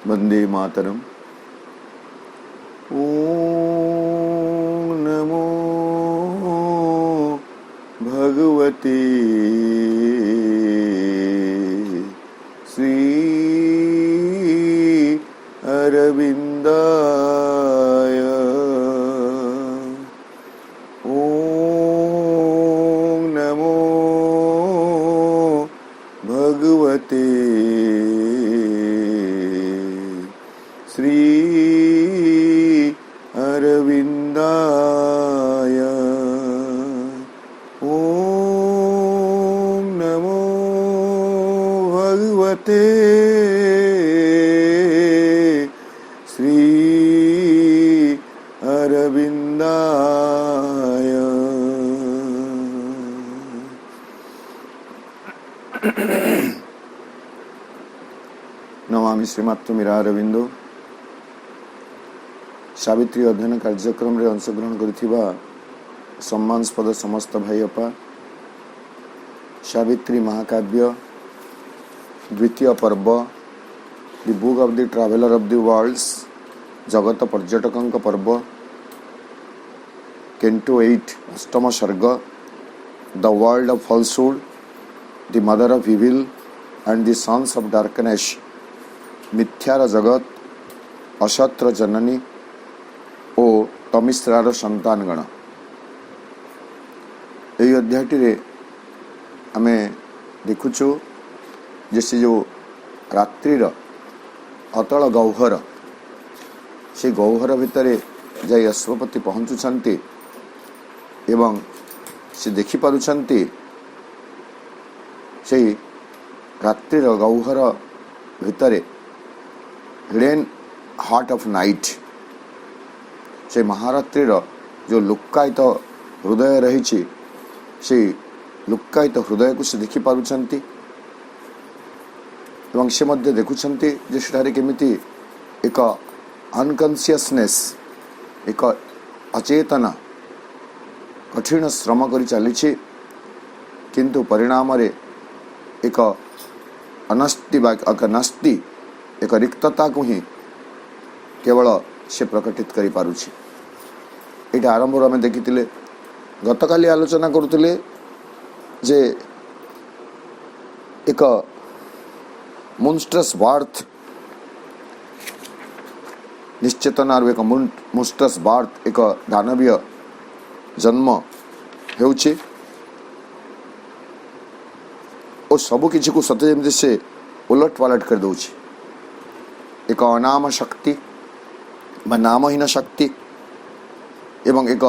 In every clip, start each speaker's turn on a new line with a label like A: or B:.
A: वंदे मातरम। ओम नमो भगवते श्री अरविंदाय। ओम नमो भगवते श्री अरविंदाय। ओम नमो भगवते श्री अरविंदाय। नमामि श्रीमात्र मीरा अरविंदो। सावित्री अध्ययन कार्यक्रम रे अंशग्रहण करिथिबा सम्मानस्पद समस्त भाई अपा, सावित्री महाकाव्य द्वितीय पर्व the book of the traveller of the worlds जगत पर्यटकंक पर्व कैंटो 8 अष्टम सर्ग the world of falsehood the mother of evil and the sons of darkness मिथ्यार जगत अशत्र जननी ओ तमिश्रार संतानगण। यही अध्यायटी आमे देखुचु जैसे जो रात्रिर अतल गौहर से गौहर भितर जाई अश्वपति पहुँचुंट एवं से देखिपारुंट से रात्रिर गौहर भितर हिडन हार्ट ऑफ नाइट से महारात्रिर जो लुक्कायित हृदय रही से लुक्कायित हृदय को से देखिपारुंट एवं से मध्य देखुंट जे सेठारे केमिति एक अनकन्सियसनेस एक अचेतना कठिन श्रम करी चली किंतु परिणाम रे एक अनस्ति एक नास्ति एक रिक्तता को ही केवल से प्रकटित करि पारुछि। एटा आरंभ आम देखी गतकाली आलोचना करुले जे एक मोन्स्ट्रस बार्थ निश्चेतनार एक मोन्स्ट्रस बार्थ एक दानवीय जन्म हेउछि और सबु किछि को सते जेमति से उलट पालट कर दउछि। एक अनाम शक्ति बा नामहीन शक्ति एवं एक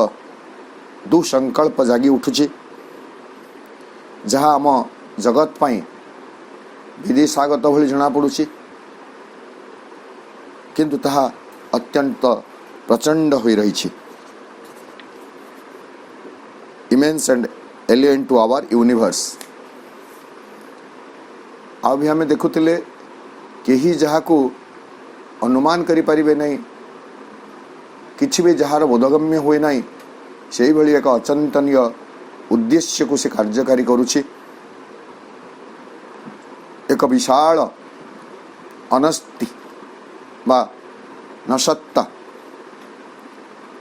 A: दुसंकल्प जागी उठुछि जहाँ आम जगत पाई विदेशागत भली जना पड़ुछि किंतु ताहा अत्यंत प्रचंड होई रही immense and alien to our universe. अभी हमें देखुले केही जहाँ को अनुमान करि परिबे नहीं किछि भी जहार बोधगम्य हुए नहीं से भली एक अचिंतनीय उद्देश्य को से कार्यकारी करुछि। एक विशाल अनस्ति बा नसत्ता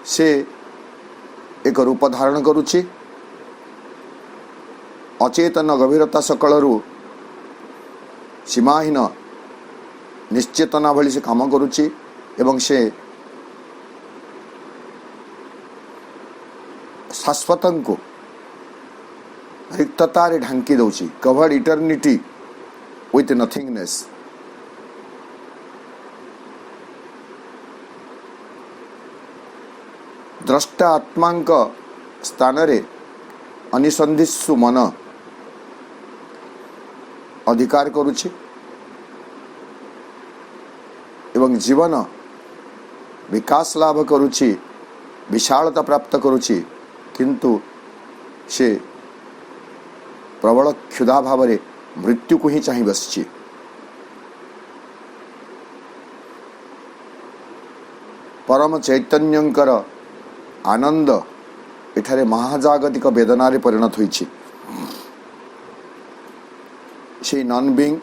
A: से एक रूप धारण करुछि। अचेतन गभीरता सकलरू सीमाहीन निश्चेतना भली से काम करुछि एवं से शाश्वत को रिक्ततारे ढांकी दउछि कवर्ड इटर्निटी विथ नथिंगनेस। द्रष्टा आत्मांक स्थान रे अनिसंधिस्सु मन अधिकार करुछि एवं जीवन विकास लाभ करुछि विशालता प्राप्त करुछि किंतु से प्रबल क्षुधा भाव रे मृत्यु को ही चाहि बसछि। परम चैतन्यंकर आनंद एठारे महाजागतिक वेदनारे परिणत होइछि। से नॉन बीइंग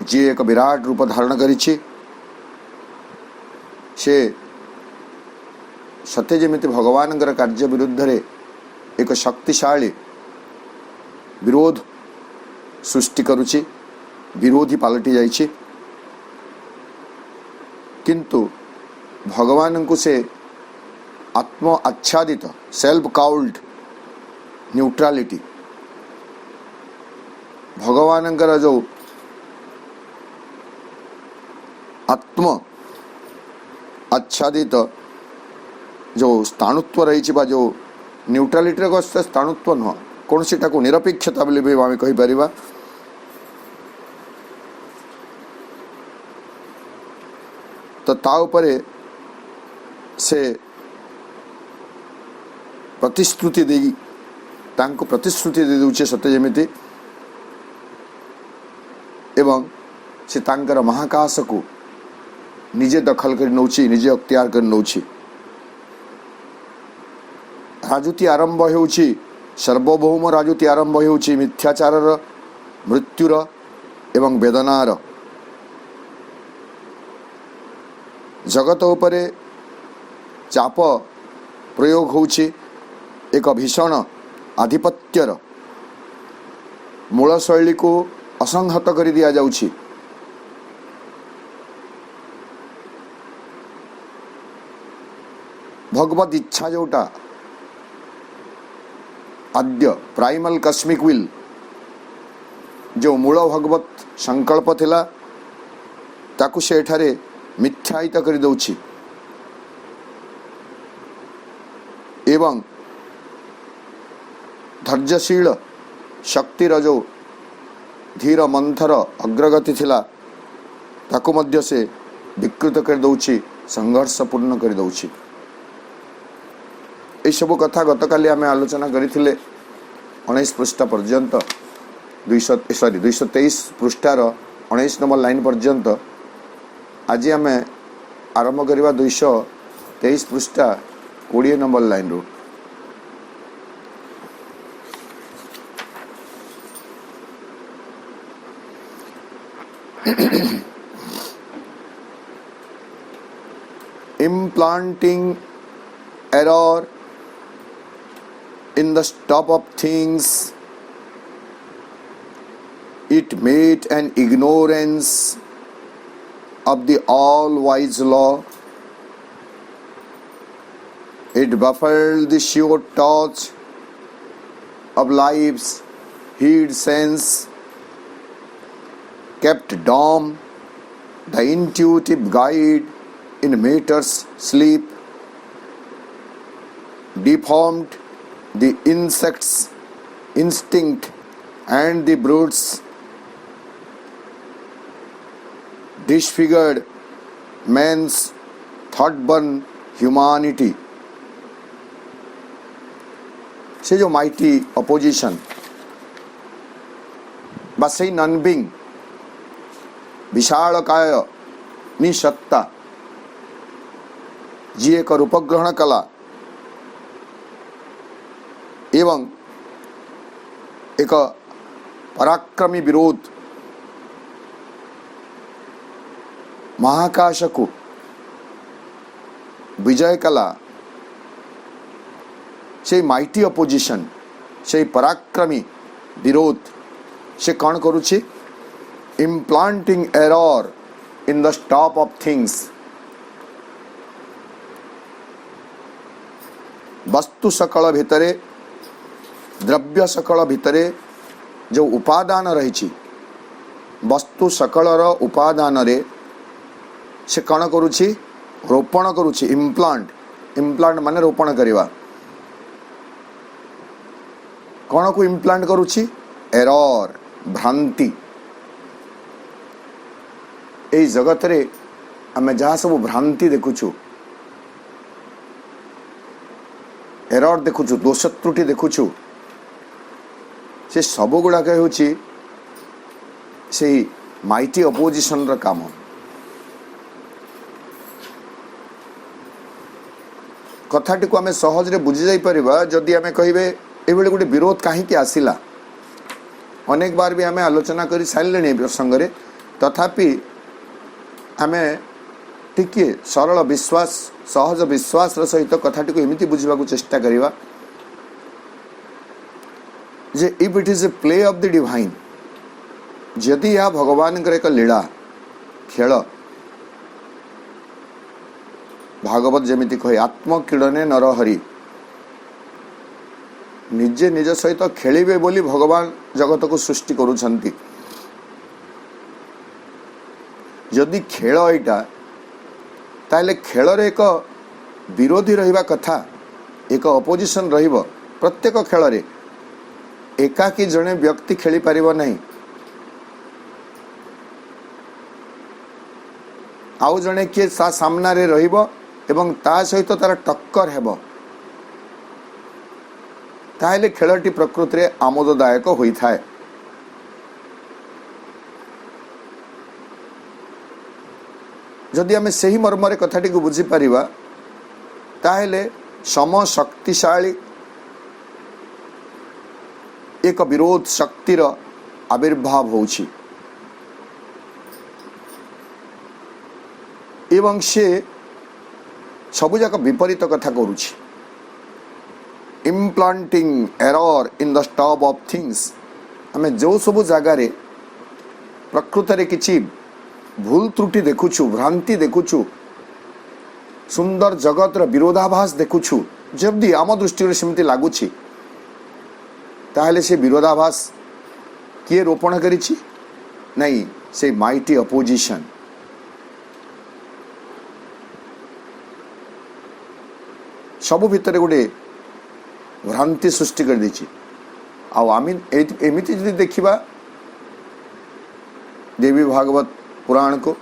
A: जी एक विराट रूप धारण करिछि से सत्य जमिति भगवान कार्य विरुद्ध रे एक शक्तिशाली विरोध सृष्टि करुछि, विरोधी पलटि जाइछि। किंतु भगवान को से आत्म आच्छादित सेल्फ काउल्ड न्यूट्रालिटी, भगवान जो आत्म आच्छादित जो स्थाणुत्व रही बा जो न्यूट्रालिटी को स्थाणुत्व नुह कौन सीटा को निरपेक्षता बोली भी आम कहीपर तो ताऊपरे से प्रतिश्रुति देगी तांको प्रतिश्रुति दे दूचे सत्य जमिति एवं से तांकर महाकाश को निजे दखल कर नौची, निजे अख्तियार कर नौची। राजुति आरंभ होउची, सर्वभौम राजुति आरंभ होउची मिथ्याचारर, मृत्युर एवं वेदनार। जगत उपरे चाप प्रयोग होउची एक भीषण आधिपत्यर मूल शैली को असंहत कर दिया जाउची। भगवत इच्छा जोटा आद्य प्राइमल कस्मिक विल जो मूल भगवत संकल्प थिला ताकु से एठारे मिथ्यायित कर दउची एवं धैर्यशील शक्तिर जो धीर मंथर अग्रगति थिला ताकु मध्य से विकृत कर दउची, संघर्षपूर्ण कर दउची। ये सब कथा गतकाली आम आलोचना करथिले 19 पृष्ठ पर्यंत 223 पृष्ठार 19 नंबर लाइन पर्यंत। आज आम आरंभ करवा 223 पृष्ठा 20 नंबर लाइन रू। Implanting error in the stop of things, it made an ignorance of the all-wise law. It baffled the sure touch of life's heed sense, kept dumb the intuitive guide in matters sleep, deformed the insect's instinct and the brute's, disfigured man's thought-born humanity. से जो mighty opposition बा से non being विशालकाय निसत्ता जी एक रूप ग्रहण कला एवं एक पराक्रमी विरोध महाकाश को विजय कला से माइटी अपोजिशन से पराक्रमी विरोध से कौन करुछि implanting error in the stuff of things. वस्तु सकल भितरे द्रव्य सकल भितरे जो उपादान रही वस्तु सकलर उपादान रे से कौन करुछि रोपण करुछि इम्प्लांट। इम्प्लांट माने रोपण करिवा। कौन को इम्प्लांट करुछि एरर भ्रांति। ए जगत रे आमे जहाँ सब भ्रांति देखुछु एरर देखुछु दोष त्रुटि देखुछु से सब गुड़ाक होछि से माइटी अपोजिशन रा काम। कथाटी को आमे सहज रे बुझी जाई परिबा जदि आमे कहिबे ए बेले गोटे विरोध काहे की आसिला। अनेक बार भी आमे आलोचना करी साइलेनी प्रसंग रे तथापि आमे टिके सरल विश्वास सहज विश्वास सहित कथाटी को एमती बुझा चेष्टा करिवा जे if it is a play of the divine, जदि यह भगवान एक लीला खेल भागवत जमिति कहे आत्मक्रीडने नरहरि, निजे निज सहित खेलिबे बोली भगवान जगत को सृष्टि करुछंती। जदि खेल एटा ताले खेल रे एक विरोधी रहिबा कथा, एक अपोजिशन रहिबो। प्रत्येक खेल रे एकाकी जने व्यक्ति खेली पारिबो नहीं, आउ जने किए सा सामना रे रहिबो एवं ता सहित तार टक्कर हेबो, ताहले खेलटी प्रकृति रे आमोददायक होई थाए। जदि आमे सही मर्मरे कथाटी को बुझी पारिबा ताहले सम शक्तिशाली एक विरोध शक्तिर आविर्भाव होउछि एवं से सबुजाक विपरीत कथा करुछि। Implanting error in the stuff of things, आमे जो सबु जगार प्रकृत रे किछि भूल त्रुटि देखुछु, भ्रांति देखुछु, सुंदर जगत विरोधाभास देखुछु, जदि आम दृष्टि सेमती लगुछि ताहले से विरोधाभास किए रोपण करिछि? नहीं, से माइटी अपोजिशन। सबु भितर गोटे भ्रांति सृष्टि कर देछि। आउ आमी एमिति जदि देखिबा देवी भागवत पुराण को,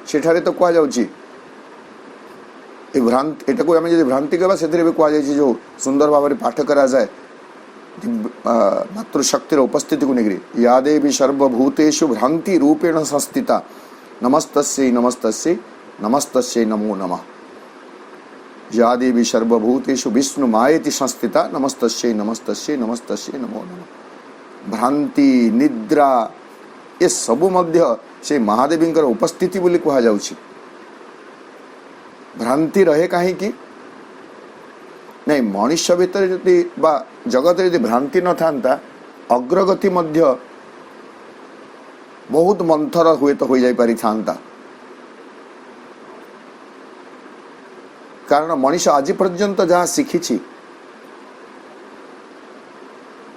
A: सेठारे तो कह जाउछि ए भ्रांति, एटा को आमे जदि भ्रांति कहबा सेथिरे भी कह जाइछि जो सुंदर भाव में पाठ करा जाए मातृशक्तिर उपस्थिति को निगरी। या देवी सर्वभूतेषु भ्रांति रूपेण संस्थिता नमस्तस्यै नमस्तस्यै नमस्तस्यै नमो नमः। या देवी सर्वभूतेषु विष्णु मायेति संस्थिता नमस्तस्यै नमस्तस्यै नमस्तस्यै नमो नमः। भ्रांति निद्रा ये सबु मध्य से महादेवी उपस्थिति बोली कह जाउछि। भ्रांति रहे कहीं कि नहीं, मनुष्य भितर यदि बा जगत यदि भ्रांति न था अग्रगति मध्य बहुत मंथर हुए तो हो जाई पारि था। कारण मनुष्य आज पर्यंत जहाँ शिखी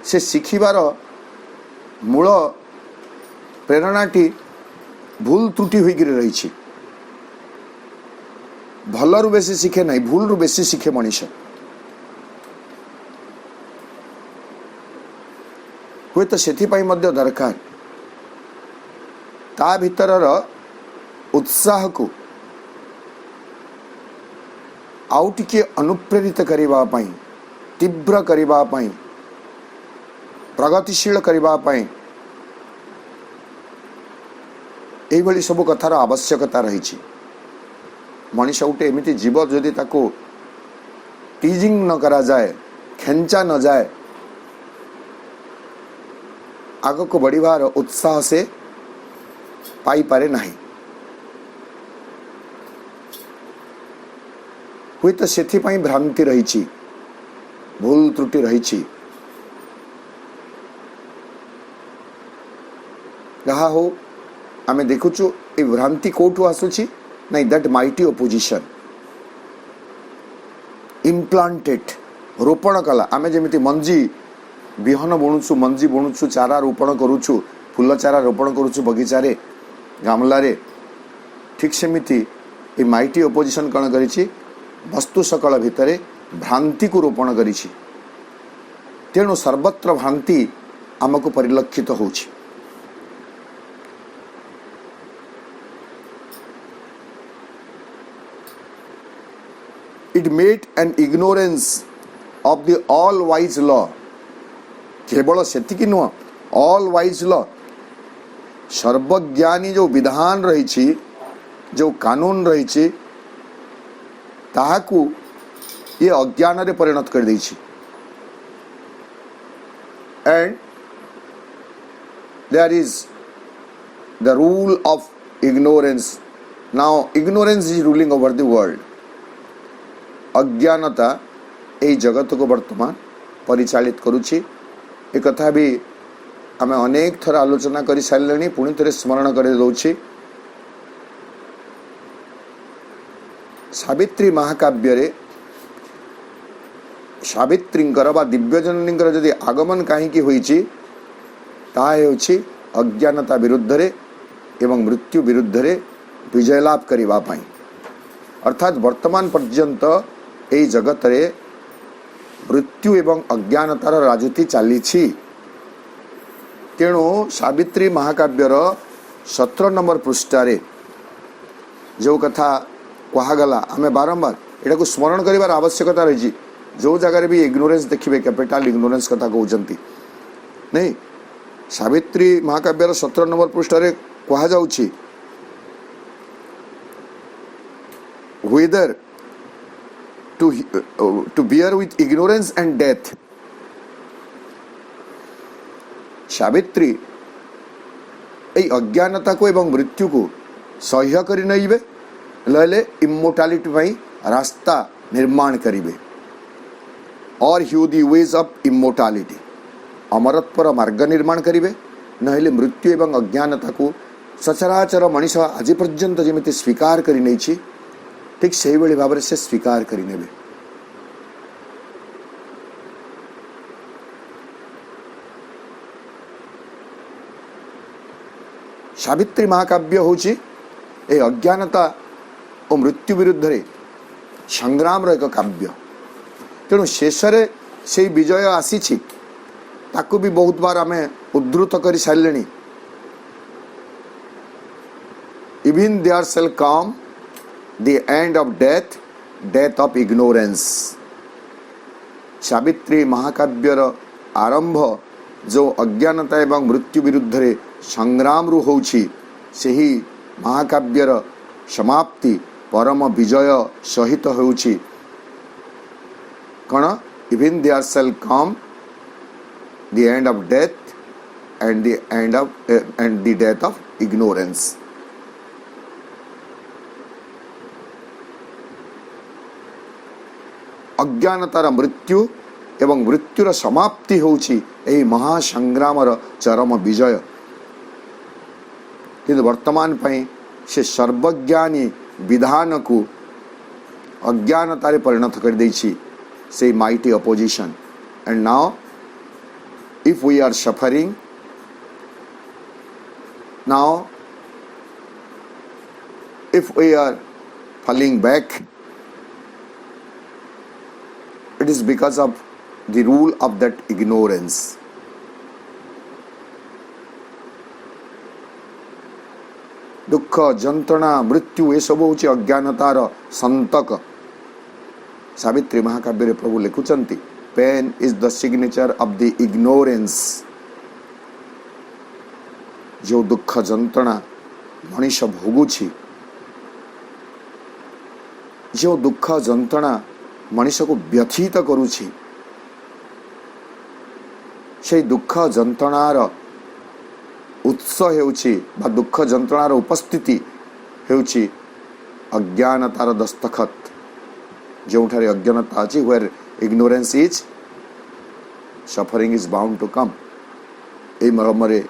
A: से शिखिबार मूल प्रेरणाटी भूल त्रुटि होकर रही। भल रु बेसी शिखे नहीं, भूल रु बेसी शिखे मनुष्य। हुए तो सेथिपाई मध्य दरकार ता भितरर उत्साह को आउ टिके अनुप्रेरित करिबा पई, तीव्र करिबा पई, प्रगतिशील करिबा पई एही भली सब कथार आवश्यकता रही। मनुष्य गोटे एमती जीव जदि ताको टीजिंग न करा जाए, खेंचा न जाए, आग को बढ़िबार उत्साह से पाई पारे नहीं। हुई तो सेथिपाई भ्रांति रही, भूल त्रुटि रही। जहा हो आमे देखुचु ए भ्रांति कोठु आसुची? नहीं, दैट माइटी ओपोजिशन इम्प्लांटेड रोपण कला। आमे जेमिति मंजी बिहन बुणुचु, मंजी बुणुचु, चारा रोपण करुचु, फूल चारा रोपण करुचु बगीचारे गामलारे, ठीक सेमिति ए माइटी ओपोजिशन कण करिछि? वस्तु सकल भितरे भ्रांति को रोपण करिछि। तेणु सर्वत्र भ्रांति आमको परिलक्षित होछि। It made an ignorance of the all wise law. केवल सेतिकी नुह, all wise law, सर्वज्ञानी जो विधान रही, जो कानून रही, ताहाकू ये अज्ञान रे परिणत कर देछि। And there is the rule of ignorance. Now ignorance is ruling over the world. अज्ञानता ए जगत को वर्तमान परिचालित करुछि। ए कथा भी आमे अनेक थर आलोचना करि सारलेनी, पुणी थरे स्मरण कर दउछि। सावित्री महाकाव्य रे सावित्रींकर बा दिव्यजननींकर जदि आगमन काहींकि होईछि ताहा हेउछि अज्ञानता विरुद्ध रे एवं मृत्यु विरुद्ध रे विजय लाभ करिबा पई। अर्थात वर्तमान पर्यंत एई जगत रे मृत्यु एवं अज्ञानतार राजनीति चली। तेणु सावित्री महाकाव्यर 17 नंबर पृष्ठारे जो कथा कहगला आमे बारंबार एटा को स्मरण करिवार आवश्यकता रही। जो जगह भी इग्नोरेंस देखिए कैपिटल इग्नोरेंस कथा कहते नहीं। सावित्री महाकाव्यर 17 नंबर पृष्ठारे कहा जाउछि whether to bear with ignorance and death। Savitri ए अज्ञानता को एवं मृत्यु को सह्य करि नइबे, लले इमोर्टालिटी पई रास्ता निर्माण करिबे। और ह्यू दी वेज ऑफ इमोर्टालिटी, अमरत्वर मार्ग निर्माण करिबे। नहेले मृत्यु एवं अज्ञानता को सचराचर मनीष आज पर्यंत जमिति स्वीकार करि नैछि, ठीक सेहि भली भाबरे से स्वीकार करि नेबे। सावित्री महाकाव्य होछि ए अज्ञानता और मृत्यु विरुद्ध रे संग्राम एक काव्य। तेणु शेष से विजय आसी ताकू भी बहुत बार आम उद्धृत कर सारे। Even there shall come the end of death, death of ignorance. Savitri महाकाव्यर आरंभ जो अज्ञानता एवं मृत्यु विरुद्ध रे संग्राम रु होछि, सेही महाकाव्यर समाप्ति परम विजय सहित होछि। कण even there shall come the end of death and the end of and the death of ignorance. अज्ञानतार मृत्यु एवं मृत्युर समाप्ति होछि एही महासंग्रामर चरम विजय। किंतु वर्तमान पई से सर्वज्ञानी विधान को अज्ञानतारे परिणत कर देछि, से mighty opposition. And now if we are suffering, now if we are falling back, it is because of the rule of that ignorance। दुख जंत्रणा मृत्यु ये सब होची अज्ञानतार संतक। सावित्री महाकाव्य प्रभु लिखुचंती pain is the signature of the ignorance. जो दुख जंत्रणा मनीष भोगुछि, जो दुख जंत्रणा मनीष को व्यथित करुछि, से दुख जंत्रणार उत्स हेउछि बा दुख जंत्रणार उपस्थिति हेउछि अज्ञानतार दस्तखत। जोठारे अज्ञानता अछि, where ignorance is, suffering is bound to come। ए मरमरे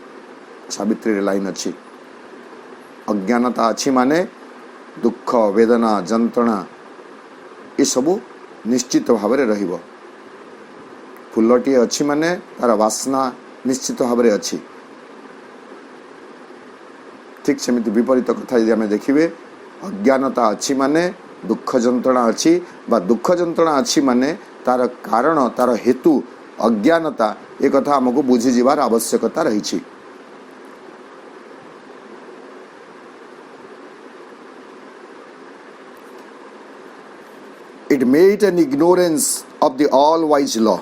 A: सावित्री लाइन अच्छी। अज्ञानता अच्छी माने दुख वेदना जंत्रणा ये सबू निश्चित भाव में रहिबो। फुलटी अच्छी माने तार वासना निश्चित भाव में अच्छी। ठीक सेमिति विपरीत कथा यदि आमे देखिबे, अज्ञानता अच्छी माने दुख जंत्रणा अच्छी, बा दुख जंत्रणा अच्छी माने तार कारण तार हेतु अज्ञानता। एक कथा हमको बुझी जीवार आवश्यकता रही। It made an ignorance of the all wise law.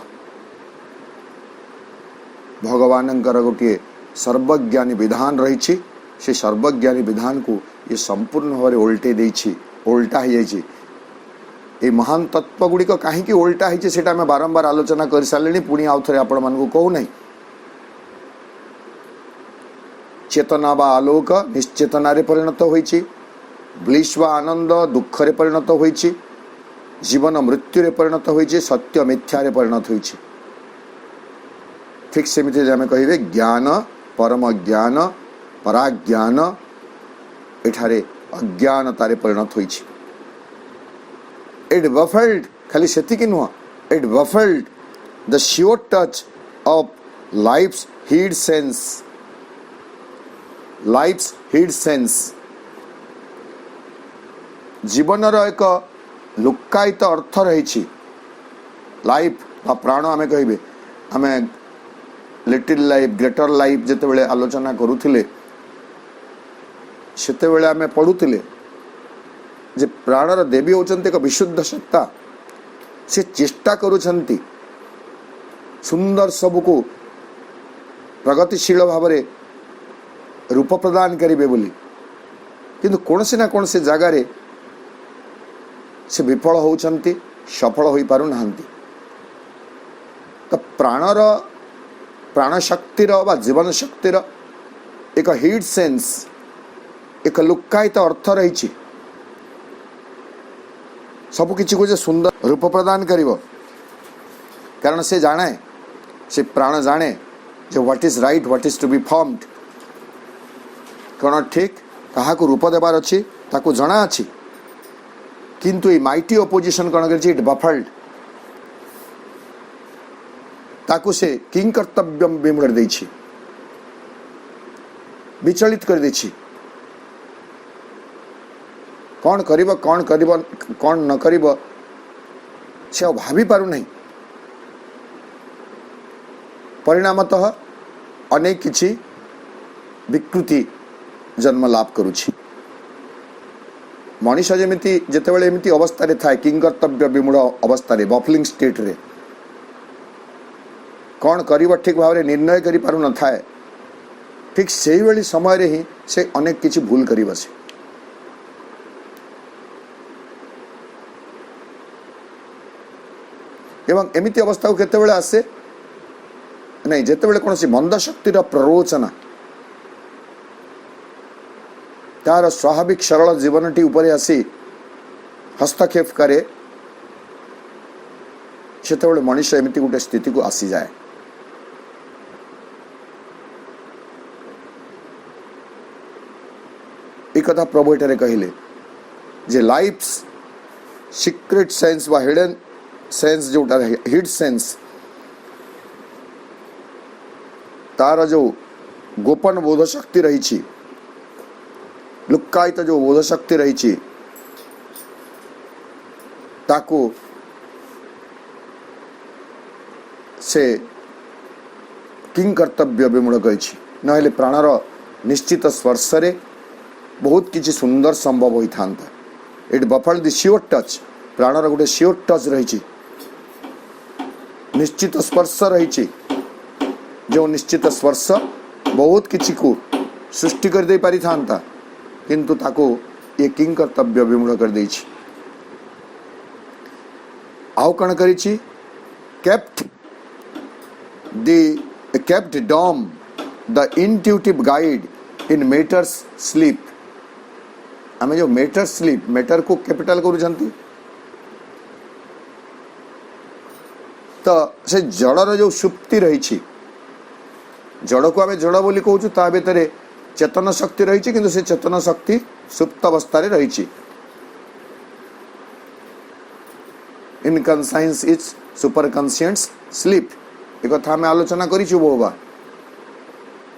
A: भगवानंकर गोटे सर्वज्ञानी विधान रही, से सर्वज्ञानी विधान को ये संपूर्ण भाव में उल्टे देछि, उल्टा हो जाइए। ये महान तत्व गुड़िक कहीं उल्टा है आम बारंबार आलोचना कर सारे। पुणी आउ थे आपण मानक कहू ना, चेतना बा आलोक निश्चेतना रे परिणत होइछि, ब्लिस बा आनंद दुख रे परिणत होइछि, जीवन मृत्यु रे परिणत होइछि, सत्य मिथ्या रे परिणत होइछि। ठीक सेमिति आमे कहिबे ज्ञान परम ज्ञान पराज्ञान एठारे अज्ञानतारे परिणत होइछि। इट बफल्ड खाली सेतिक नुह, it baffled the sure touch of life's hid sense, life's hid sense. जीवनर एक लुक्कायित अर्थ रही। लाइफ बा प्राण आमे कहिबे, आमे लिटिल लाइफ ग्रेटर लाइफ जेतेबेले आलोचना करूथिले सेतेबेले आमे पढुथिले जे प्राणर देवी होचंती एक विशुद्ध सत्ता। से चेष्टा करूछंती सुंदर सबको प्रगतिशील भाव में रूप प्रदान करेंगे बोली, किंतु कौनसी ना कौनसी जगार से विफल होचंती, सफल हो पारु नाहंती। तो प्राणर प्राण शक्तिर बा जीवन शक्तिर एक हिड सेंस, एक लुक्कायित अर्थ रही। सब किसी को सुंदर रूप प्रदान करिवो, कारण से जाने, से प्राण जाने जो what is right what is to be formed, कौन ठीक कहा को रूप देवार अच्छी ताकू जना अच्छी। किंतु ये माइटी ओपोजिशन कौन कर इट बफल्ड, ताकू से किंग कर्तव्यम विमूढ़ देछि, विचलित कर देछि। कौन करिब कौन करिब कौन न करिब से भाभी पारु नहीं। परिणामतः अनेक किछि विकृति जन्म लाभ करुछि। मनीष जमिति जेतेबेले एमिति अवस्था रे थाए, किंग कर्तव्य विमूढ़ अवस्था रे, बफलिंग स्टेट रे, कौन करिब ठीक भाव रे निर्णय करि पारु न थाए, ठीक सेही बेली समय रे ही से अनेक किछि भूल करि बसे। एवं एमिति अवस्था को केतेबेले आसे नहीं, जेतेबेले कोनसी मंद शक्तिर प्ररोचना तार स्वाभाविक सरल जीवनटी उपरे आसी हस्तक्षेप करे, सेतेबेले मनुष्य एमिति गोटे स्थिति को आसी जाए। एक कथा प्रभु एठारे कहिले जे लाइफ सीक्रेट सेंस वा हिडन सेंस जोटा हिड सेंस, तार जो गोपन बोध शक्ति रही, लुक्कायित जो बोध शक्ति रही, ताको से किंग कर्तव्य विमूढ़ कही, नहेले प्राणर निश्चित स्पर्श रे बहुत किसी सुंदर संभव होई थांता। It baffled the sure touch, प्राणर गोटे श्योर टच रही, निश्चित स्पर्श रही, जो निश्चित स्पर्श बहुत किसी को सृष्टि कर दे पारि थांता, किंतु ताको ये किंग कर्तव्य विमूढ़ कर देछि। आउ कण करिछि, kept dumb the intuitive guide in matters sleep। आमे जो मैटर स्लीप, मैटर को कैपिटल करू जानती, तो से जड़र जो सुप्ति रही, जड़ को आमे जड़ बोली कहूँ, ता भीतर चेतन शक्ति रही, किंतु से चेतन शक्ति सुप्त अवस्था रही। इनकन्साइंस इज सुपर कन्सियंस स्लीप, एक कथा आमे आलोचना करिछु बहुबा।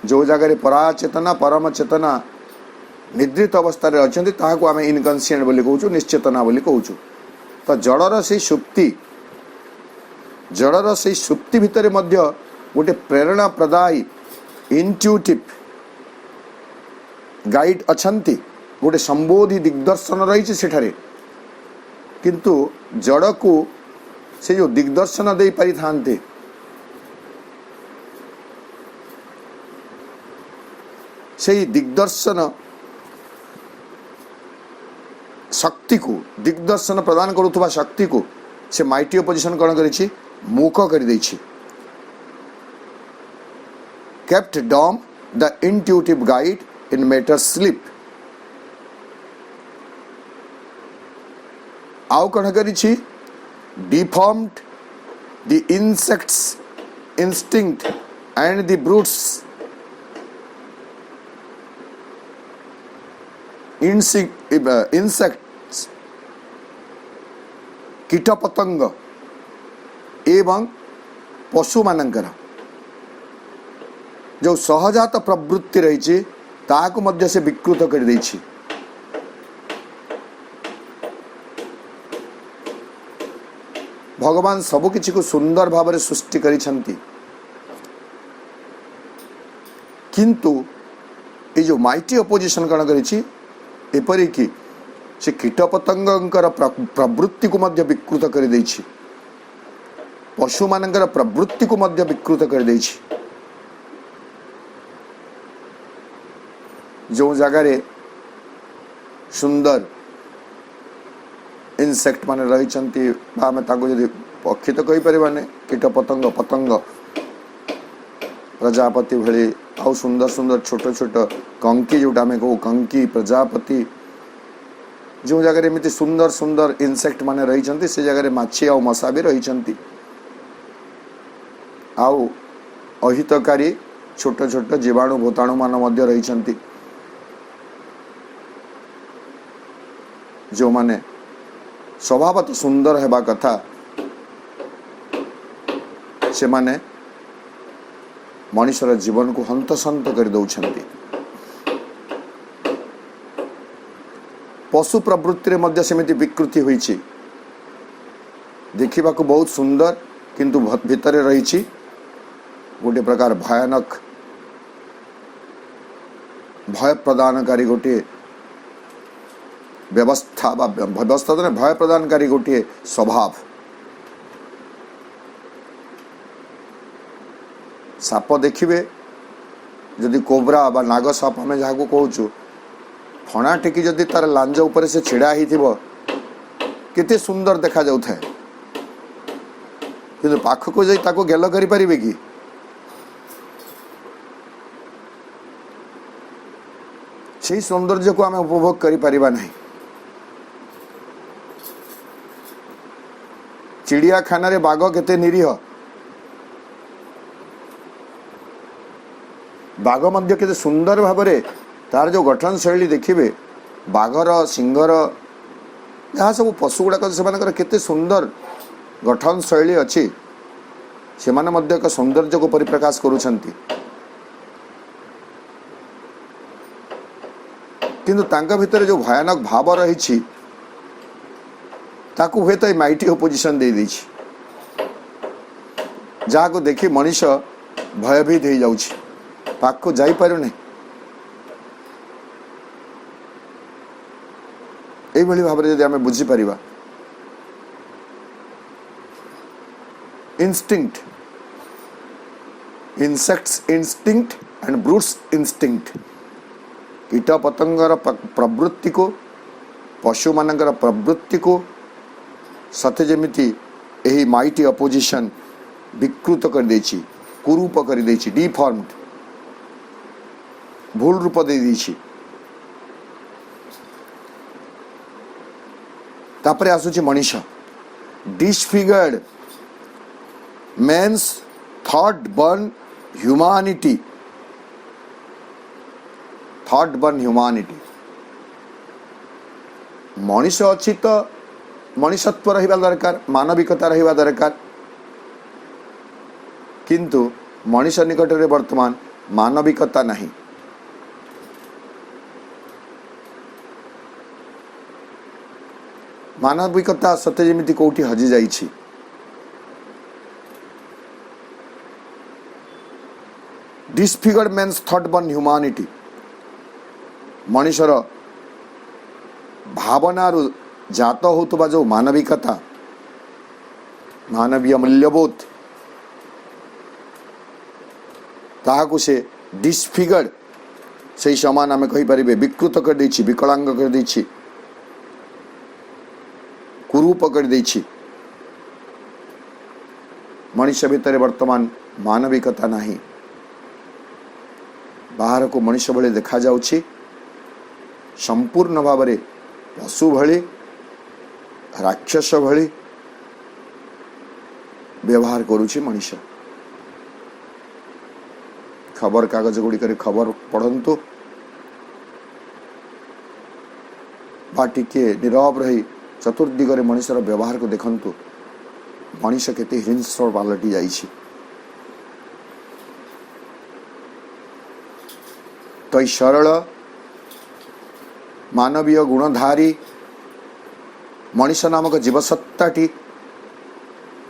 A: जो जगह पराचेतना परम चेतना निद्रित अवस्था रे अछंती ताहाको आमे इनकन्सियंट बोली कहूँ, निश्चेतना बोली कहूँ। तो जड़र से सुप्ति, जड़र से सुप्ति भितर मध्य गोटे प्रेरणा प्रदायी इंट्यूटिव गाइड अछंती, गोटे संबोधि दिग्दर्शन रही सेठारे, किंतु जड़ को से जो दिग्दर्शन दे पारि थांते, से दिग्दर्शन शक्ति को, दिग्दर्शन प्रदान करुवा शक्ति को से माइटी ओपोजिशन कौन करिछि, मूक कर देछि। केप्ट डम the intuitive guide in matters sleep. आउ कण करिछि deformed the insects instinct and the brutes insects कीट पतंग एवं पशु मानकर जो सहजात प्रवृत्ति रही ताकू मध्य से विकृत कर देछि। भगवान सबु किछि को सुंदर भाव में सृष्टि करिसंती, किंतु ये जो माइटी अपोजिशन कण करिछि एपरि कि से कीटपतंगंकर प्रवृत्ति को मध्य विकृत कर देछि, पशु मानकर प्रवृत्ति को मध्य विकृत कर देछि। जो जगार सुंदर इनसेक्ट माने रही आम जदि पक्षी तो कहीपर कीट पतंग पतंग प्रजापति भली आउ सुंदर सुंदर छोट छोट कंकी जोटा आम कहू कंकी प्रजापति जो जगह एमती सुंदर सुंदर इनसेक्ट माने रही से जगह माछी आ मशा भी रही आउ अहितकारी छोट छोट जीवाणु भूताणु मान मध्य रही जो माने स्वभावत सुंदर हेबा कथा से माने मनुष्यर जीवन को हंतसंत कर दौरान। पशु प्रवृत्ति रे मध्य सेमिति विकृति होईछि, देखिबा को बहुत सुंदर किंतु भितर रही गोटे प्रकार भयानक भय प्रदानकारी गोटे व्यवस्था व्यवस्था तो भय प्रदानकारी गोटे स्वभाव। साप देखिए जदि कोबरा बा नाग साप आम जहाँ को कहूँ फणा टेकी जदि तार लांज ऊपर से छिड़ा ही केते सुंदर देखा जाऊ थाए, किंतु पाखक जाई ताको गेल करि परिबे कि से सौंदर्य को आम उपभोग करि परिबा नहीं। चिड़ियाखाना रे बाघ केते निरीह, बाघ मध्य केते सुंदर भाव में तार जो गठन शैली देखिए बाघर सिंहर जहाँ सब पशु गुड़ाक से केते सुंदर गठन शैली अच्छी से माने मध्य एक सौंदर्य को परिप्रकाश करुछंती, किंतु तांका भितर जो भयानक भाव रही ताकू हुए तो माइटी अपोजिशन दे दी जहाँ को देखी मनीष भयभीत हो जाउछि, पाक को जाई पारु नहीं। यही भाव में जब आम बुझीपर instinct insect's instinct and brute's instinct कीट पतंगर प्रवृत्ति को पशु मानकर प्रवृत्ति को सते जमिति यही माइटी अपोजिशन विकृत कर देछि, कुरूप कर देछि, डिफॉर्म्ड भूल रूप दे देछि। तापरे आसुछि मनीष disfigured man's thought burn humanity, thought burn humanity. मनीष अच्छी तो मनुष्यत्व रहिबा दरकार, मानविकता रहिबा दरकार, किंतु मनीष निकट रे वर्तमान मानविकता नहीं। मानविकता सत्य जमिति कोठी हजि जाइछि। Disfigured man's thought burn humanity, मनुष्यर भावनारू जात होतुबा जो मानविकता मानवीय मूल्यबोध ताहाकु से डिसफिगर्ड से समान आम कहीपर विकृत कर देछि, विकलांग कर देछि, कुरूप कर देछि। मनुष्य भितर वर्तमान मानविकता नहीं। बाहर को मनुष्य भली देखा जाउछि, संपूर्ण भाव में पशु भली राक्षस भली व्यवहार करुछि मनुष्य। खबर कागज गुड़िक खबर पढ़ंतु बा टिके नीरव रही चतुर्दिगरे मनुष्यर व्यवहार को देखंतु, मनुष्य केते हिंस्र पलटि जाइछि। तो सरल मानवीय गुणधारी मनुष्य नामक जीवसत्ताटी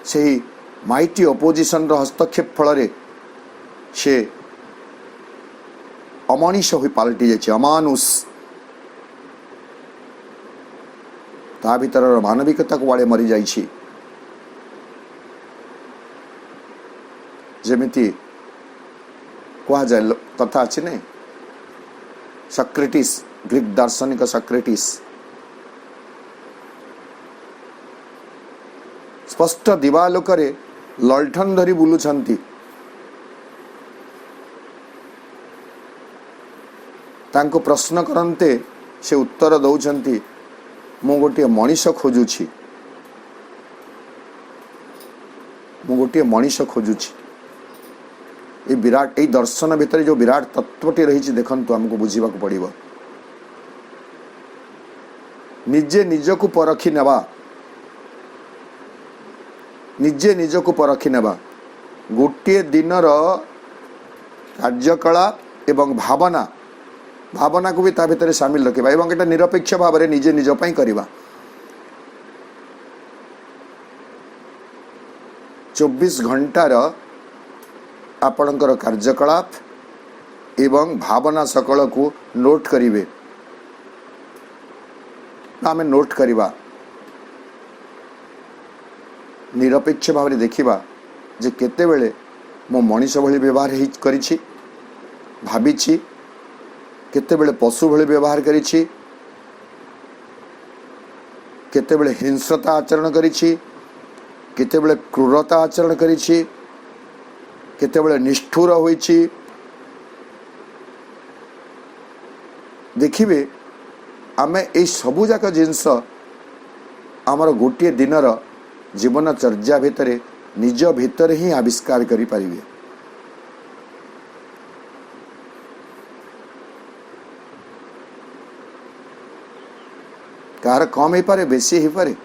A: से माइटी अपोजिशन हस्तक्षेप फल से अमनीष हो पलटि जाइए, अमानुष। ता भीतर मानविकता को वाड़े मरी जाइए। जेमिति कह जाए कथा अच्छी नहीं, सक्रेटिस ग्रीक दार्शनिक सक्रेटिस स्पष्ट दिवालोकरे ललठन धरी बुलुछंती, तांको प्रश्न करन्ते से उत्तर दौछंती, मु गोटे मनीष खोजुछि, मु गोटे मनीष खोजुछि। ये विराट ये दर्शन भितर जो विराट तत्वटी रही देखंतु हमको बुझीबा को पड़िबो। निजे निजको परखी नेबा, निजे निजको परखी नेबा, गोटे दिनर कार्यकलाप एवं भावना भावना को भी ता भीतर शामिल रखा एवं एटा निरपेक्ष भाव में निजे निज पई करिबा। 24 घंटार आपणकर कार्यकलाप एवं भावना सकल को नोट करिवे, आमे नोट करिबा, निरपेक्ष भाव में देखिबा जे केते बेले मो मनीष भली व्यवहार करिछि, भाबिछि, केते बेले पशु भली व्यवहार करिछि, केते बेले हिंस्रता आचरण करिछि, केते बेले क्रूरता आचरण करिछि, केते बेले निष्ठुर होइछि। देखिबे आमे ए सबु जाक जिंस आमर गोटे दिनर जीवनचर्या भितर निज भितर ही आविष्कार करि परिबे। कार कम हो पारे, बेसी हो पारे,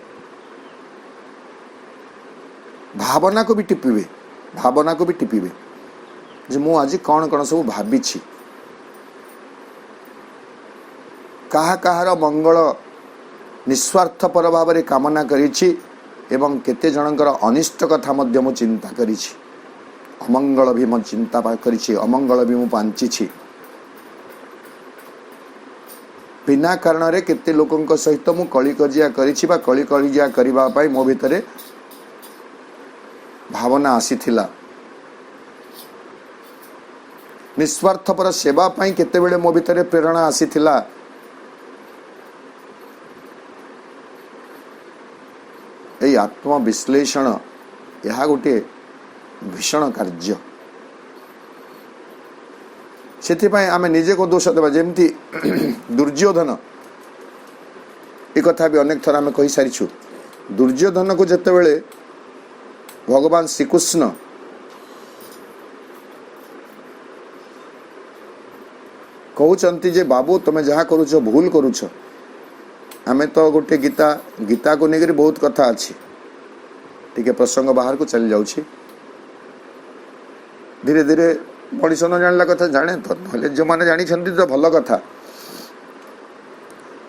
A: भावना को भी टिपिबे, भावना को भी टिपिबे जे मु आज कौन कौन सब भाबिछि, काहा काहार मंगल निस्वार्थपर भाव में कामना करिछि एवं केते जनकर अनिष्ट कथा मध्य मु चिंता करिछि, अमंगल भी मु चिंता करिछि, अमंगल भी मु पांचिछि। बिना कारण रे केते लोकंक सहित मु कली कजिया करिछि बा कली कलिजिया करिबा पई मो भितरे भावना आसीथिला। निस्वार्थपर सेवा पई केते बेले मो भितरे प्रेरणा आसीथिला। ए आत्मविश्लेषण यह गोटे भीषण कार्य। से आमे निजे को दोष देवा, जेमती दुर्योधन, एक कथा भी अनेक थर आमे कहि सारिछु। दुर्योधन को जते बेले भगवान श्रीकृष्ण कहउचंती जे बाबू तमे जहा करूछ भूल करूछ। आमे तो गोटे गीता गीता को लेकर बहुत कथा अच्छी, टिके प्रसंग बाहर को चली जाउछि। धीरे धीरे मनीष न जानला कथा जाने तो नले जो माने जानी छंती तो भल कथा।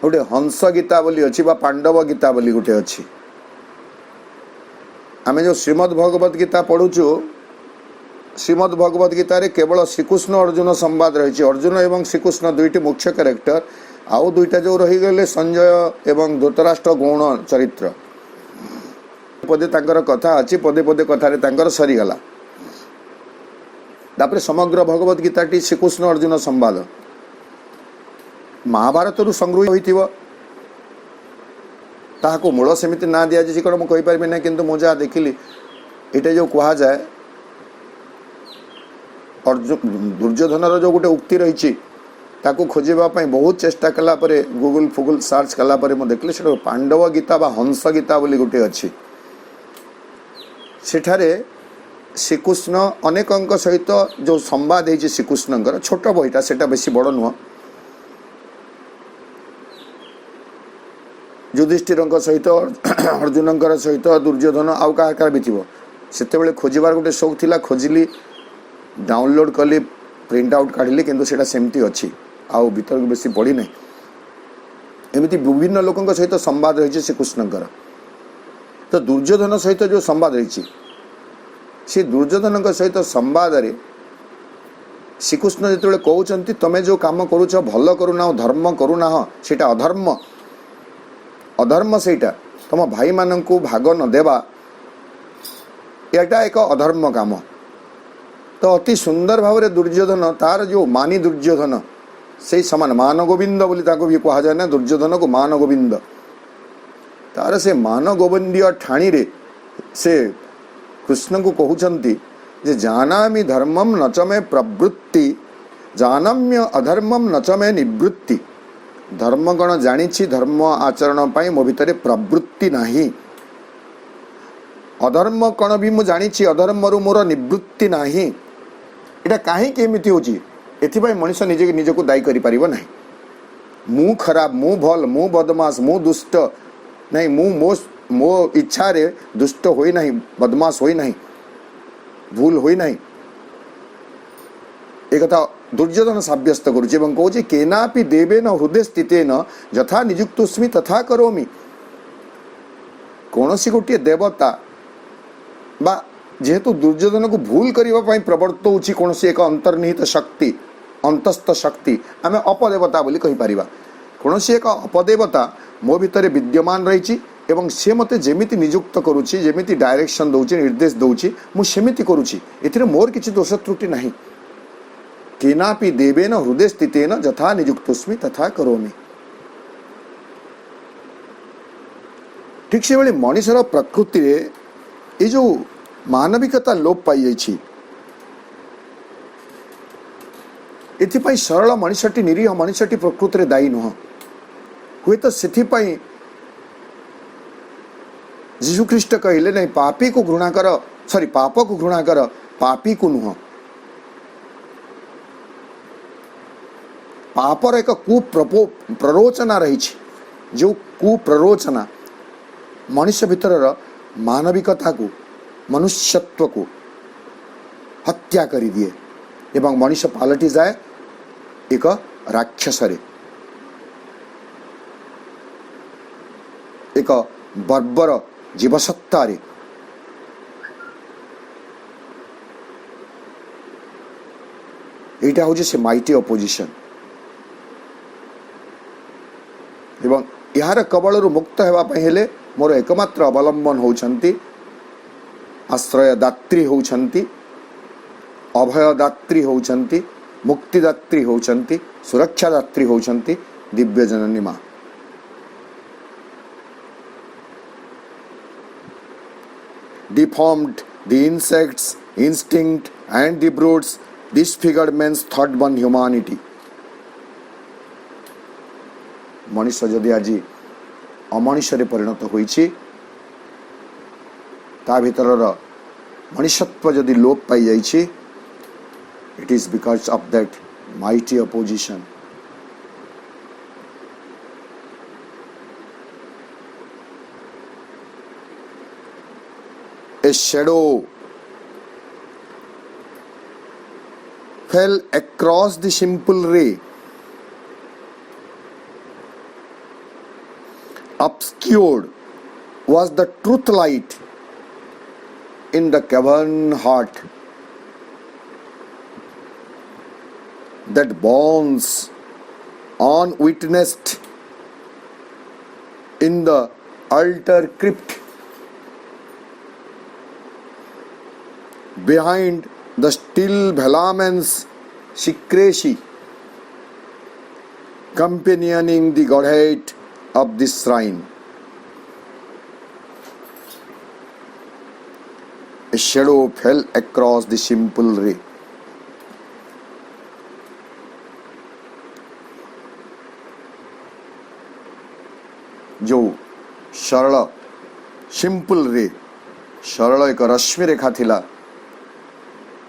A: गोटे हंस गीता बोली अछि बा पांडव गीता बोली गोटे अछि। आमे जो श्रीमद् भगवत गीता पढुछु, श्रीमद् भगवत गीता रे केवल श्रीकृष्ण अर्जुन संवाद रही। अर्जुन एवं श्रीकृष्ण दुईटी मुख्य कैरेक्टर, आउ दुईटा जो रही गले संजय एवं धृतराष्ट्र गौण चरित्र। पदे तांकर कथा अछि, पदे पदे कथा रे तांकर सरी गला। तापरे समग्र भगवत गीता टी श्रीकृष्ण अर्जुन संवाद महाभारत रु संग्रह होइथिबो। ताहाको मूल सेमिति ना दिया जे कण मु कहि परबे ना, किंतु मु जा देखिली एटा जो कहा जाए दुर्योधन जो गोटे उक्ति रही ताकू खोजापी बहुत चेष्टा कलापर गूगल फुगुल सर्च कलापर मुझे देखली से पांडव गीता बा हंस गीता बोली गोटे अच्छी सेठारे श्रीकृष्ण अनेक सहित जो संवाद है श्रीकृष्ण छोट बहीटा से बेसी बड़ नुह युधिष्ठिर सहित अर्जुन सहित दुर्योधन आउ क्या भी थी से खोजार गोटे शौक थिला खोजिली डाउनलोड कली प्रिंट आउट काढ़ी किंतु सेटा सेमती अच्छी आउ भीतर बेसी पड़ी ना एमती विभिन्न लोकों सहित संवाद रही श्रीकृष्णकर तो दुर्योधन सहित जो संवाद रही से दुर्योधन सहित संवाद रे श्रीकृष्ण जो कहते तुम्हें जो काम करुच भल करूना धर्म करूना सेटा अधर्म अधर्म सेटा तुम भाई मान को भाग न देवा एटा एक अधर्म काम तो अति सुंदर भाव में दुर्योधन तार जो मानी दुर्योधन से समान मान गोविंद बोली भी कहा जाए ना दुर्योधन को मान गोविंद तार से मान गोविंदीय ठाणी रे से कृष्ण को कहते जे जानामि धर्मम नच में प्रवृत्ति जानाम्य अधर्मम नच में निवृत्ति धर्म गण जानी धर्म आचरण पाई मो भितर प्रवृत्ति नहीं अधर्म कण भी मुझे जानी अधर्म मोर निवृत्ति नहीं इटा कहीं केमिति होची एथिपाई मनुष्य निजे निज को दायी करि परिबो नहीं मु खराब मु भल मु बदमाश मु दुष्ट नहीं मु मो इच्छा रे दुष्ट होई नहीं बदमाश होई नहीं भूल होई नहीं एक कथा दुर्योधन साब्यस्त करुचे कहूँ केनापि देवेन हृदय स्थितेन यथा नियुक्तोस्मि तथा करोमि कौन सी गोटे देवता बा जेहेतु दुर्योधन को भूल करने प्रवर्तौची कौन सी एक अंतर्निहित शक्ति अंतस्थ शक्ति आम अपदेवता बोली कहि परिबा कौन सी एक अपदेवता मो भितर विद्यमान रही एवं से मते जेमिति नियुक्त करुची जेमिति डायरेक्शन दउची निर्देश दउची मु सेमिति करुची एथिरे मोर किछि दोष त्रुटि नहीं केनापि देवेन हृदय स्थितेन यथा नियुक्तोस्मि तथा करोमि ठीक से भाई मनुष्यर प्रकृति रे ये जो मानविकता लोप पाई जाइछि एथिपाई सरल मनुष्यटी निरीह मनुष्यटी प्रकृति रे दायी नुह हुए तो सेथिपाई जीशु ख्रीष्ट कहले नहीं पापी को घृणा कर सॉरी पाप को घृणा कर पापी को नुह पापर एक कुप्ररोचना रही जो कुप्ररोचना मनुष्य भितर मानविकता को मनुष्यत्व को हत्या कर दिए एवं मनुष्य पलटि जाए एक राक्षस एक बर्बर जीवसत्ता रे एटा हूँ से माइटी अपोजिशन एवं यार कबल मुक्त होगापी हेले मोर एकमात्र अवलंबन होउछंती आश्रयदात्री होउछंती अभयदात्री होउछंती मुक्तिदात्री होउछंती सुरक्षादात्री होउछंती दिव्य जननी माँ deformed the insects instinct and the brutes disfigured men's thought born humanity मनुष्य जदि आज अमनुष्य परिणत होइछि ता भीतर मनुष्यत्व जदि लोप पाई जाइछि it is because of that mighty opposition A shadow fell across the simple ray, obscured was the truth light in the cavern heart that burns unwitnessed in the altar crypt. Behind the still vehemence secrecy companioning the godhead of this shrine. A shadow fell across the simple ray. जो सरल simple रे सरल एक रश्मि रेखा थिला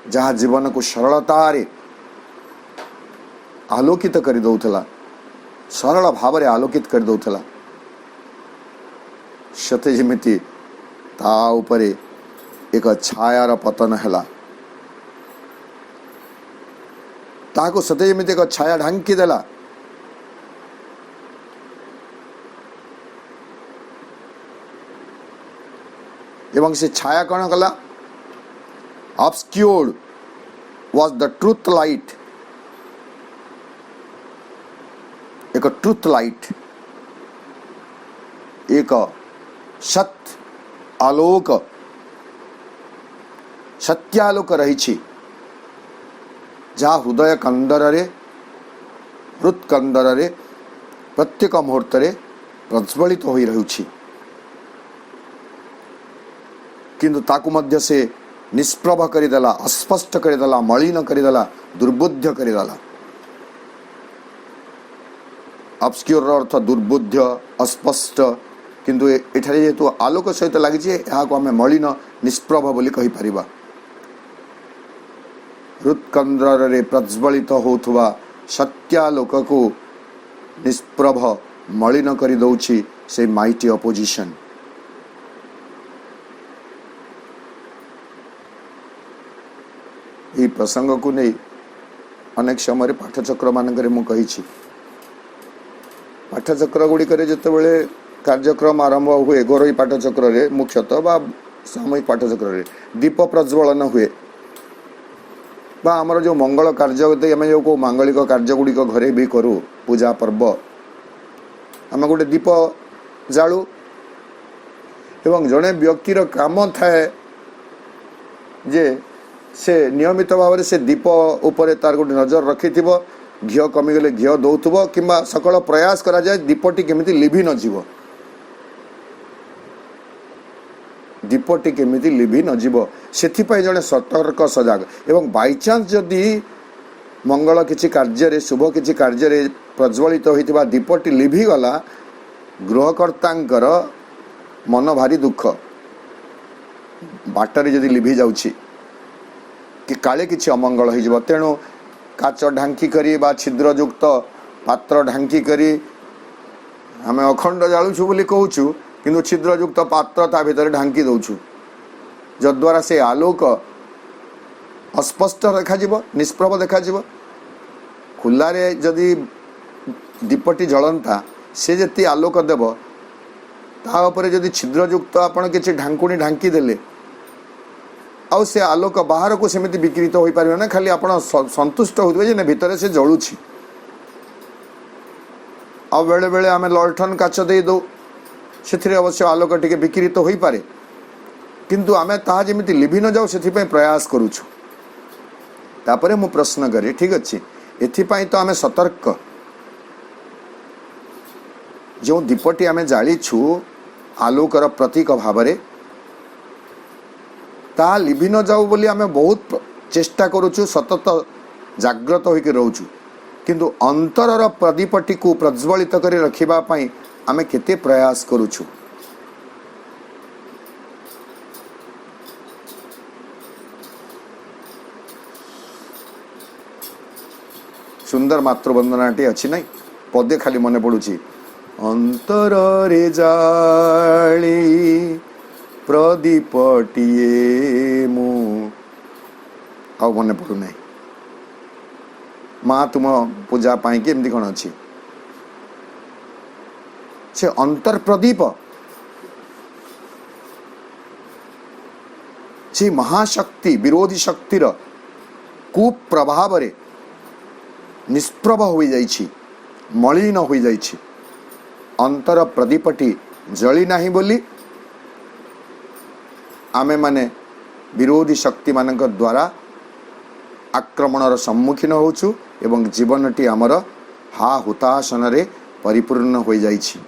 A: जहाँ जीवन को सरलता रे आलोकित कर दौला सरल भाव रे आलोकित कर दौला सते जमिति ता उपरे एक छायार पतन हैला ताको सते जमिति एक छाया ढांकी देला एवं से छाया कौन कला obscured was the truth light एक ट्रुथ लाइट एक सत्य आलोक सत्यालोक रही जहाँ हृदय कंदर रे हृत कंदर रे प्रत्येक मुहूर्त रे प्रज्वलित हो रही किंतु ताकू मध्य से निष्प्रभ करदेला अस्पष्ट करदेला मलिन करदेला दुर्बुद्ध करदेला ऑब्स्क्योर अर्थ दुर्बुद्ध अस्पष्ट किंतु एठारे जेतु आलोक सहित लगी आम मलिन निष्प्रभ बोली कहि परिबा हृत्कंद्र रे प्रज्वलित होथुवा सत्यालोक को निष्प्रभ मलिन करि दउछि से माइटी अपोजिशन ये प्रसंग को नहीं अनेक समय पाठचक्र मानक मु कही पाठचक्र गुड़िक जितेबले कार्यक्रम आरंभ हुए घरोई पाठचक्र रे मुख्यतः बा सामूहिक पाठचक्र रे दीप प्रज्वलन हुए बा आमर जो मंगल कार्य आम जो मांगलिक कार्य गुड़िक घरे भी करूँ पूजा पर्व आम गोटे दीप जालू एवं जड़े व्यक्तिर काम थाए जे से नियमित भाव से दीप उपरे तार गोटे नजर रखि घी कमिगले घी दौथुब कि सकल प्रयास करा जाए दीपटी केमिति लिभि न जीव दीपटी केमिति लिभि न जीव सेथिपाई जड़े सतर्क सजग एवं बाई चांस जदि मंगल किछि कार्य शुभ किछि कार्य प्रज्वलित होइतिबा दीपटी लिभि गला गृहकर्तांकर मन भारी दुख बाटरे जदि लिभि जाउछि कि काले किछि अमंगल हो तेणु काच ढांकी करी बा छिद्रयुक्त पात्र ढांकी करी आम अखंड जालुछु बोली कहूछु किंतु छिद्रयुक्त पात्र ता भीतर ढांकी दउछु जद्वारा से आलोक अस्पष्ट देखा निष्प्रभ देखा खुला रे जदि दीपटी जलंता से जति आलोक देव ता उपरे जदि छिद्रयुक्त आपण किछि ढांकुणी ढांकी देले आउ से आलोक बाहर को सेमिति विकृत हो पार ना खाली आप संतुष्ट होते जे भितर से जलुछि आ बेले बेले आम ललठन काच दे दो से अवश्य आलोक टिके विकृत हो पारे किंतु आम ताहा जेमिति लिभि न जाऊ से प्रयास करुछु तापरे मु प्रश्न करी ठीक अच्छे एथिपाई तो आम सतर्क जो दीपटी आम जालीछु आलोकर प्रतीक भाव में ता लिभि न जाऊ बोली आमे बहुत चेष्टा करुछु सतत जाग्रत होइके रहउछु किंतु अंतरर प्रदीपटी को प्रज्वलित करी रखिबा पई आमे केते प्रयास करुछु सुंदर मातृवंदनाटी अच्छी नहीं पदे खाली मने पड़ुछि अंतर रे जाली प्रदीपटिए मु आ मन पड़ू ना माँ तुम पूजा पाई कि एमती कौन अच्छी से अंतर प्रदीप से महाशक्ति विरोधी शक्तिर कुप्रभाव रे निष्प्रभ हो जाइछि मलिन हो जाइछि अंतर प्रदीपटी जली नाही बोली आमे माने विरोधी शक्ति मानक द्वारा आक्रमणर सम्मुखीन होछु एवं जीवनटी आमर हा हुताशन रे परिपूर्ण हो जाइछि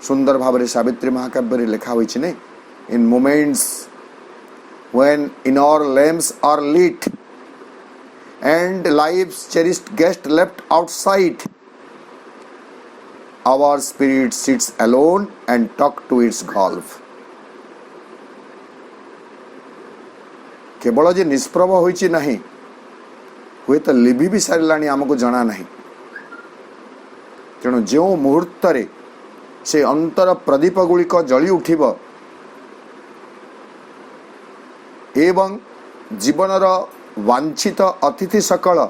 A: सुंदर भाव रे सावित्री महाकाव्य रे लिखा होइछि ने in moments when in our lamps are lit and life's cherished guest left outside our spirit sits alone and talk to its golf. केवल जे निष्प्रभ होइछि नहीं हुए तो लिभि भी सारिलाणी आमको जना नहीं। तेणु जो मुहूर्त से अंतर प्रदीप गुड़िक जली उठिब एवं जीवनर वांछित अतिथि सकल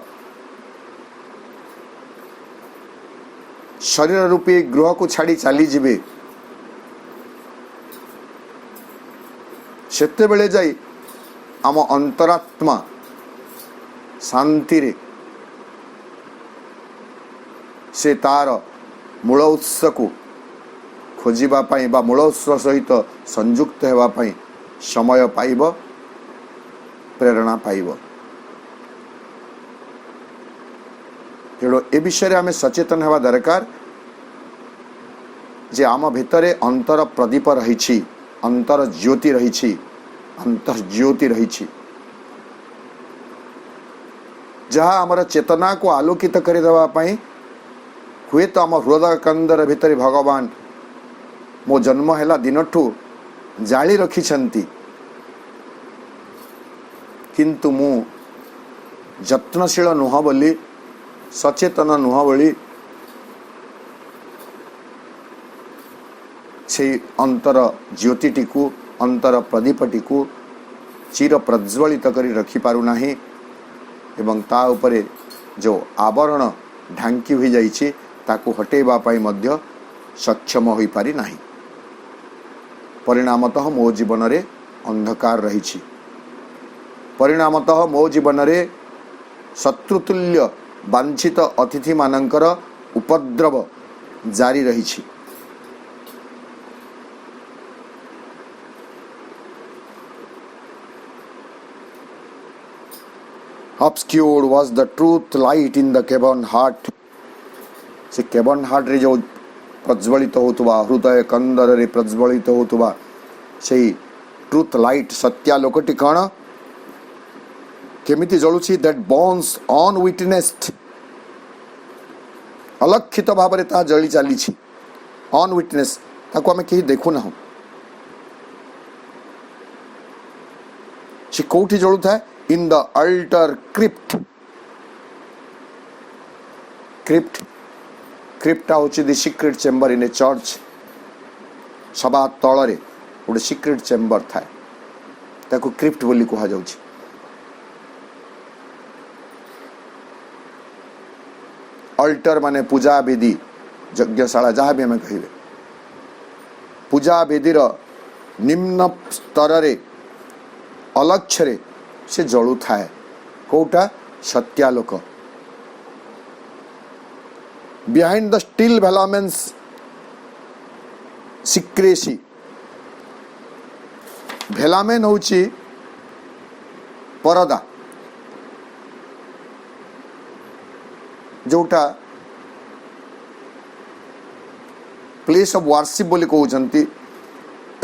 A: शरीर रूपी गृह को छाड़ी चली जिबे सेते बेले जाई आम अंतरात्मा शांति रे से तार मूल उत्स को खोजिबा पाई बा मूल उत्स सहित संयुक्त हेबा पाई समय पाइब, प्रेरणा पाइब। तेणु ए विषय आम सचेतन हेबा दरकार जे आम भितरे अंतर प्रदीप रही, अंतर ज्योति रही, अंतर ज्योति रही, जहाँ आमर चेतना को आलोकित करदेवा हुए तो आम हृदय कंदर भितर भगवान मो जन्म है दिनठू जाली रखिछंती, किंतु मु जत्नशील नुह बोली, सचेतन नुह बोली से अंतर ज्योतिटी को, अंतर प्रदीपटी को चिर प्रज्वलित करी रखी पारु नाही एवं ता उपरे जो आवरण ढांकी हुई जाइछि ताकू हटेबा पाई मध्य सक्षम होई पारि नाही। परिणामतः मो जीवन रे अंधकार रही, परिणामतः मो जीवन रे शत्रुतुल्य वांछित अतिथि मानकर उपद्रव जारी रही। Obscured was the truth light in the cavern heart. से केवन हार्ट रे जो प्रज्वलित होतुबा, हृदय कंदर रे प्रज्वलित होतुबा से ट्रुथ लाइट सत्यालोकटी कण केमिति जळुछि दैट बर्न्स अनविटनेस्ड, अलक्षित भाव रे ता जळी चालीछि, अनविटनेस ताको आमे केही देखु ना। से कोठी जळुथा in the altar crypt, crypt क्रिप्टा हूँ the secret chamber in a church, सभा तल गोटे सिक्रेट चेम्बर थाए ताको क्रिप्ट बोली कहा जाउछि। अल्टर माने पूजा विधि, यज्ञशाला जहाँ भी हमें कहिबे, पूजा विधिर निम्न स्तर रे अलक्ष्य रे से जळु थाए Kota सत्यालोक। Behind the still vehemence secrecy, भेलामेन होची परदा, जोटा प्लेस ऑफ वर्शिप बोली कहउछंती।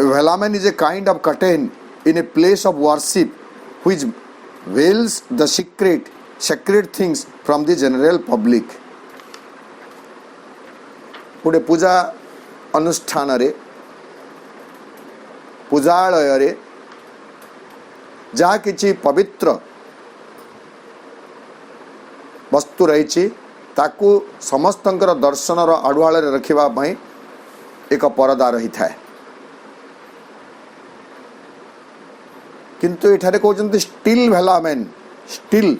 A: Velamen is a kind of curtain in a place of worship which veils the sacred things from the general public। गोटे पूजा अनुष्ठान रे, पूजालय रे जहाँ किछि पवित्र वस्तु रही ताकू समस्तंकर दर्शनर आढ़ुआल रे रखिबा पई एक परदा रही थाए। किंतु एठारे कहउछन्ति still velamen, still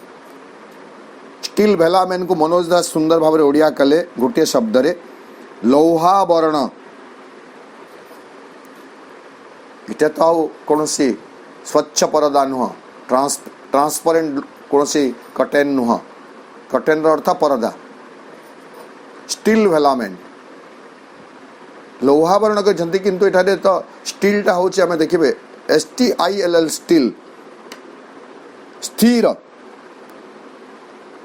A: still velamen को मनोज दास सुंदर भाव ओडिया कले गोटे शब्द रे लौहावरण। इटा तो कौन सी स्वच्छ परदा नुह, ट्रांसपेरेंट कौन सी कर्टेन नुह, कर्टेन अर्थ परदा। स्टिल भेलामेन लौहावरण कहते किंतु एठारे तो स्टिलटा होची आमे देखिबे STILL स्टिल, स्थिर।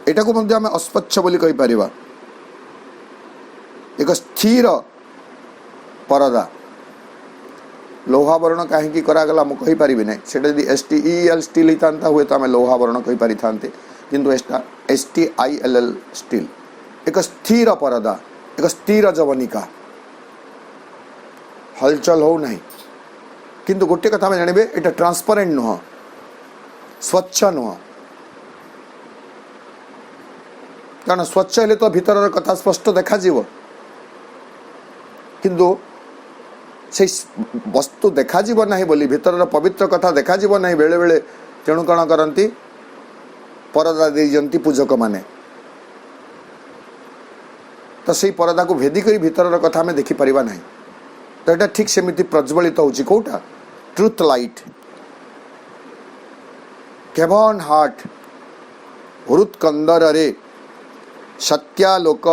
A: एटा को मध्य आमे अस्वच्छ बोली कहि परिबा। एक स्थिर परदा लौहावरण कहीं करागला मु कहि परिबे नै, सेटा यदि STEL स्टिल हितांता हुए तो आमे लौहावरण कहि पारि थांते, किंतु STILL स्टिल एक स्थिर परदा एक स्थिर जवनिका हलचल हो नहीं किंतु गोटे कथा में जानवे एटा ट्रांसपेरेंट नुह स्वच्छ नुह कारण स्वच्छ हेले तो भीतर कथा स्पष्ट देखा किंतु से वस्तु देखा ना बोली भीतर पवित्र कथा देखा ना बेले बेले तेणु कण करती परदा दे पूजक माने तो से परदा को भेदी करी भीतर कथा में देखी परिबा नहीं तो यहाँ ठीक सेमती प्रज्वलित होची Kota truth light केवन heart हृत Kandar रे सत्यालोक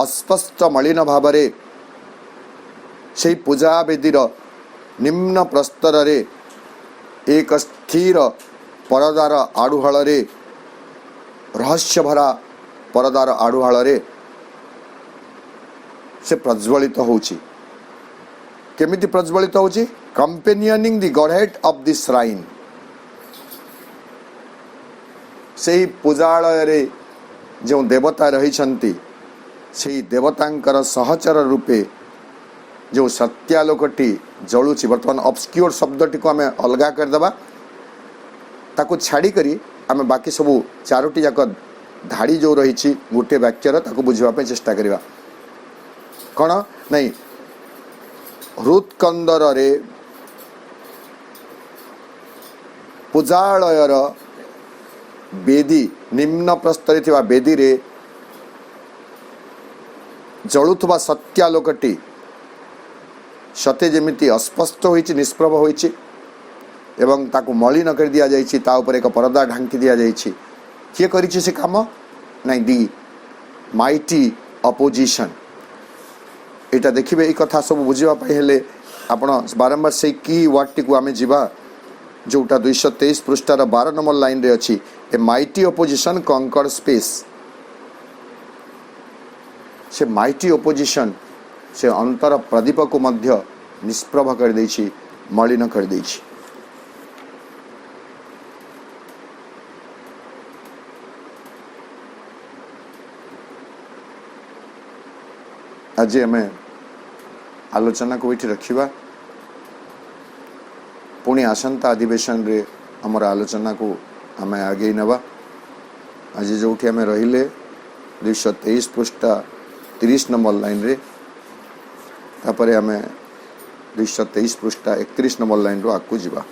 A: अस्पष्ट मलिन भाव से पूजा वेदीर निम्न प्रस्तर रे एक स्थिर परदार आड़ुहाल रे रहस्य भरा परदार आड़ुहाल रे से प्रज्वलित होची केमिति प्रज्वलित होची companioning the godhead of the shrine से पूजालय रे जो देवता रही से देवतांकर सहचर रूपे जो सत्यालोकटी जलुची बर्तमान ऑब्स्क्योर शब्दटी को आम अलगा करदेबा ताको छाड़ी करी आम बाकी सबू चारोटी जाक धाड़ी जो रही गोटे वाक्यर ताको बुझापे चेष्टा करवा कौन नहीं हृत्कंदर रे पूजालयर बेदी निम्न प्रस्तर थिबा बेदी रे जलुथुबा सत्यालोकटी सते जेमिति अस्पष्ट होइछि निष्प्रभ होइछि एवं ताकू मलिन कर दिया जाइछि ता ऊपर एक परदा ढांकी दिया जाइछि किए करिछि से काम नहीं दी माइटी अपोजिशन एटा देखिबे ए कथा सब बुझिबा पई हेले आपण बारंबार से की वर्ड टी को आमे जिबा जोटा 223 पृष्ठार 12 नंबर लाइन रे अछि a mighty opposition conquer space से माइटी अपोजिशन से अंतर प्रदीप को मध्य निष्प्रभ कर देछि मलिन कर देछि आज आम आलोचना को ये रखा पुणी आसंता अधिवेशन रे हमर आलोचना को आम आगे नवा आज जो आम रहिले 223 पृष्ठा 30 नंबर लाइन रे तापर आम 223 पृष्ठा 31 नंबर लाइन रो आगू जीवा।